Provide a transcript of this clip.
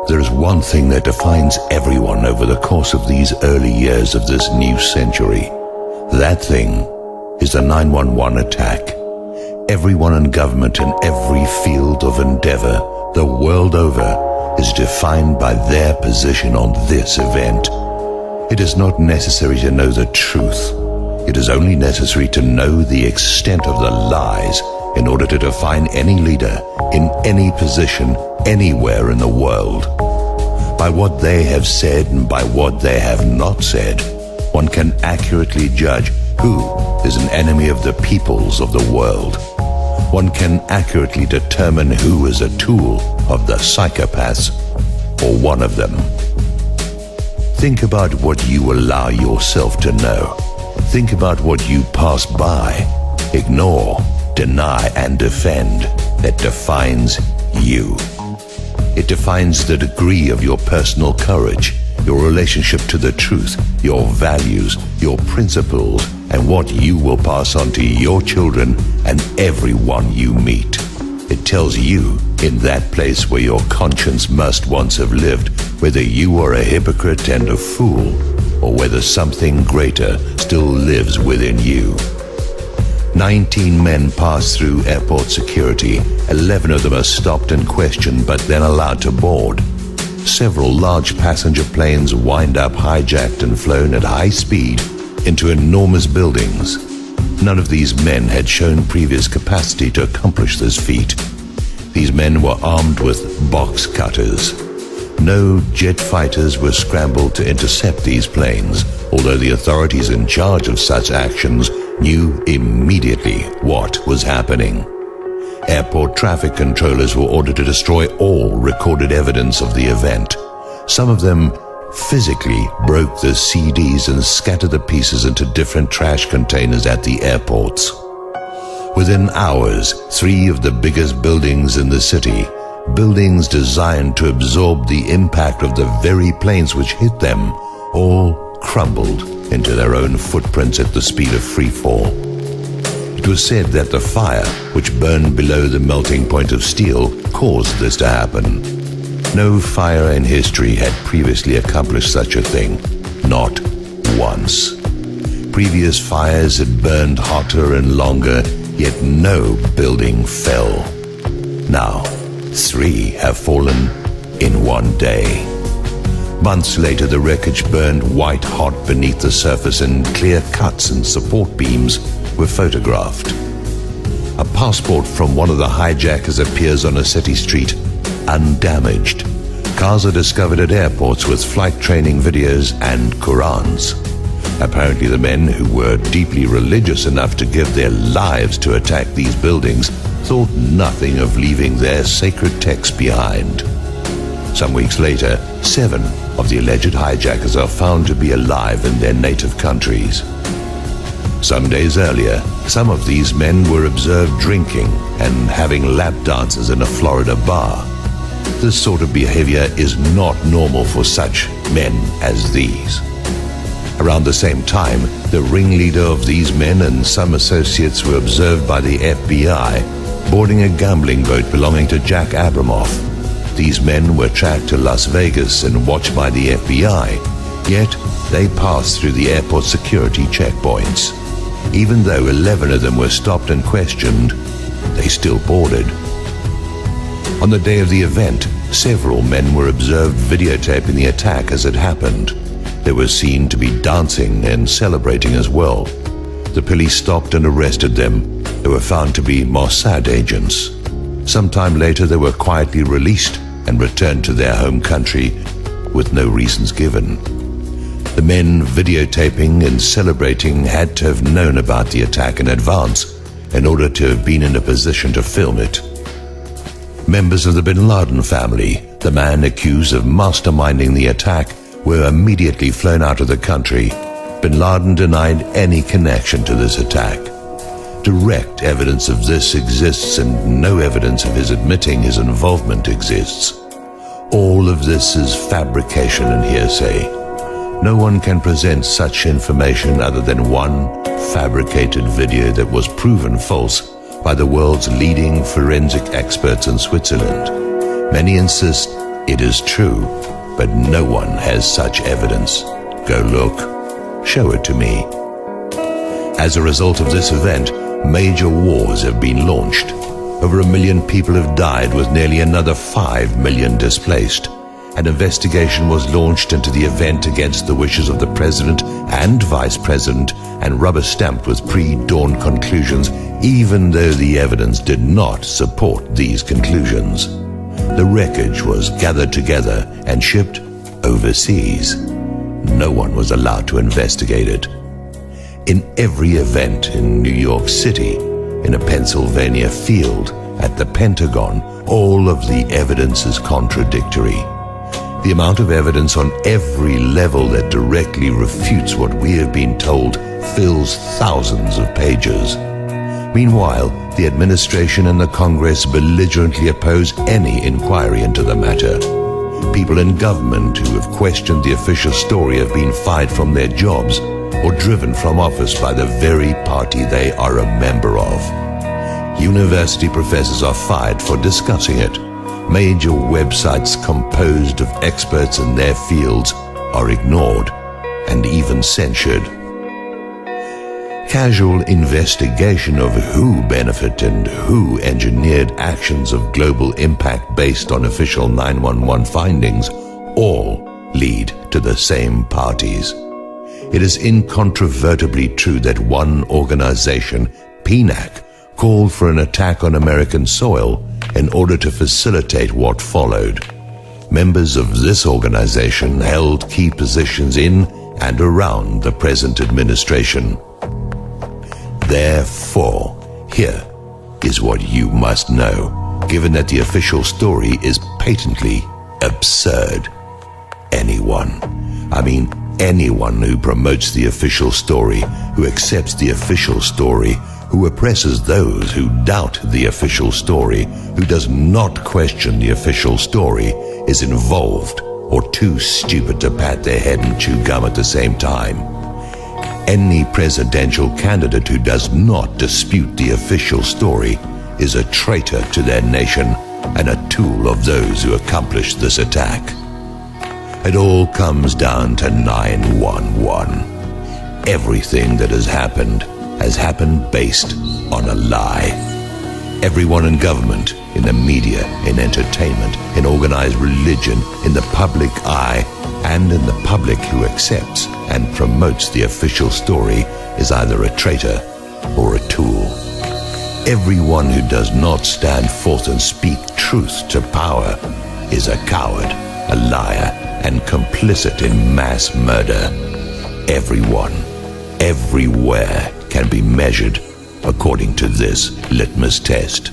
There is one thing that defines everyone over the course of these early years of this new century. That thing is the 911 attack. Everyone in government in every field of endeavor, the world over, is defined by their position on this event. It is not necessary to know the truth. It is only necessary to know the extent of the lies in order to define any leader in any position anywhere in the world. By what they have said and by what they have not said, one can accurately judge who is an enemy of the peoples of the world. One can accurately determine who is a tool of the psychopaths, or one of them. Think about what you allow yourself to know. Think about what you pass by, ignore, deny, and defend that defines you. It defines the degree of your personal courage, your relationship to the truth, your values, your principles, and what you will pass on to your children and everyone you meet. It tells you, in that place where your conscience must once have lived, whether you are a hypocrite and a fool, or whether something greater still lives within you. 19 men passed through airport security. 11 of them are stopped and questioned, but then allowed to board. Several large passenger planes wind up hijacked and flown at high speed into enormous buildings. None of these men had shown previous capacity to accomplish this feat. These men were armed with box cutters. No jet fighters were scrambled to intercept these planes, although the authorities in charge of such actions knew immediately what was happening. Airport traffic controllers were ordered to destroy all recorded evidence of the event. Some of them physically broke the CDs and scattered the pieces into different trash containers at the airports. Within hours, 3 of the biggest buildings in the city, buildings designed to absorb the impact of the very planes which hit them, all crumbled into their own footprints at the speed of free fall. It was said that the fire, which burned below the melting point of steel, caused this to happen. No fire in history had previously accomplished such a thing, not once. Previous fires had burned hotter and longer, yet no building fell. Now, 3 have fallen in one day. Months later, the wreckage burned white hot beneath the surface, and clear cuts and support beams were photographed. A passport from one of the hijackers appears on a city street, undamaged. Cars are discovered at airports with flight training videos and Qurans. Apparently the men, who were deeply religious enough to give their lives to attack these buildings, thought nothing of leaving their sacred texts behind. Some weeks later, 7 of the alleged hijackers are found to be alive in their native countries. Some days earlier, some of these men were observed drinking and having lap dances in a Florida bar. This sort of behavior is not normal for such men as these. Around the same time, the ringleader of these men and some associates were observed by the FBI boarding a gambling boat belonging to Jack Abramoff. These men were tracked to Las Vegas and watched by the FBI, yet they passed through the airport security checkpoints. Even though 11 of them were stopped and questioned, they still boarded. On the day of the event, several men were observed videotaping the attack as it happened. They were seen to be dancing and celebrating as well. The police stopped and arrested them. They were found to be Mossad agents. Sometime later, they were quietly released and returned to their home country with no reasons given. The men videotaping and celebrating had to have known about the attack in advance in order to have been in a position to film it. Members of the bin Laden family, the man accused of masterminding the attack, were immediately flown out of the country. Bin Laden denied any connection to this attack. Direct evidence of this exists, and no evidence of his admitting his involvement exists. All of this is fabrication and hearsay. No one can present such information other than one fabricated video that was proven false by the world's leading forensic experts in Switzerland. Many insist It is true, but no one has such evidence. Go look. Show it to me. As a result of this event, major wars have been launched. Over 1 million people have died, with nearly another 5 million displaced. An investigation was launched into the event against the wishes of the president and vice president and rubber-stamped with pre-dawn conclusions, even though the evidence did not support these conclusions. The wreckage was gathered together and shipped overseas. No one was allowed to investigate it. In every event in New York City, in a Pennsylvania field, at the Pentagon, all of the evidence is contradictory. The amount of evidence on every level that directly refutes what we have been told fills thousands of pages. Meanwhile, the administration and the Congress belligerently oppose any inquiry into the matter. People in government who have questioned the official story have been fired from their jobs or driven from office by the very party they are a member of. University professors are fired for discussing it. Major websites composed of experts in their fields are ignored and even censured. Casual investigation of who benefited and who engineered actions of global impact based on official 911 findings all lead to the same parties. It is incontrovertibly true that one organization, PNAC, called for an attack on American soil in order to facilitate what followed. Members of this organization held key positions in and around the present administration. Therefore, here is what you must know, given that the official story is patently absurd. Anyone who promotes the official story, who accepts the official story, who oppresses those who doubt the official story, who does not question the official story, is involved or too stupid to pat their head and chew gum at the same time. Any presidential candidate who does not dispute the official story is a traitor to their nation and a tool of those who accomplished this attack. It all comes down to 911. Everything that has happened based on a lie. Everyone in government, in the media, in entertainment, in organized religion, in the public eye, and in the public who accepts and promotes the official story is either a traitor or a tool. Everyone who does not stand forth and speak truth to power is a coward, a liar, and complicit in mass murder. Everyone, everywhere, can be measured according to this litmus test.